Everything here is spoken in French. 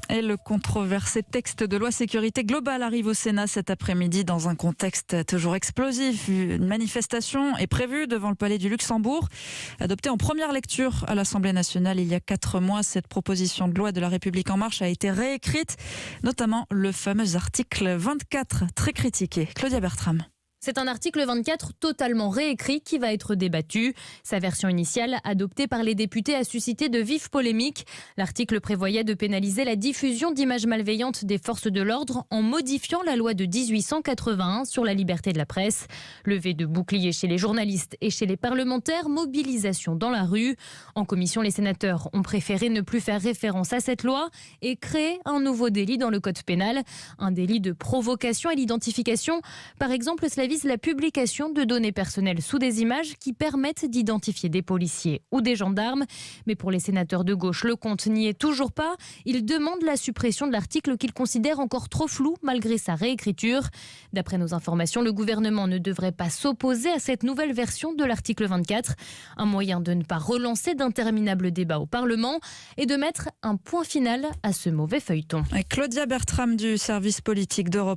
Et le controversé texte de loi sécurité globale arrive au Sénat cet après-midi dans un contexte toujours explosif. Une manifestation est prévue devant le Palais du Luxembourg. Adoptée en première lecture à l'Assemblée nationale il y a 4 mois, cette proposition de loi de La République En Marche a été réécrite, notamment le fameux article 24, très critiqué. Claudia Bertram. C'est un article 24 totalement réécrit qui va être débattu. Sa version initiale, adoptée par les députés, a suscité de vives polémiques. L'article prévoyait de pénaliser la diffusion d'images malveillantes des forces de l'ordre en modifiant la loi de 1881 sur la liberté de la presse. Levée de boucliers chez les journalistes et chez les parlementaires, mobilisation dans la rue. En commission, les sénateurs ont préféré ne plus faire référence à cette loi et créer un nouveau délit dans le code pénal. Un délit de provocation à l'identification. Par exemple, cela vise la publication de données personnelles sous des images qui permettent d'identifier des policiers ou des gendarmes. Mais pour les sénateurs de gauche, le compte n'y est toujours pas. Ils demandent la suppression de l'article qu'ils considèrent encore trop flou malgré sa réécriture. D'après nos informations, le gouvernement ne devrait pas s'opposer à cette nouvelle version de l'article 24. Un moyen de ne pas relancer d'interminables débats au Parlement et de mettre un point final à ce mauvais feuilleton. Claudia Bertram du service politique d'Europe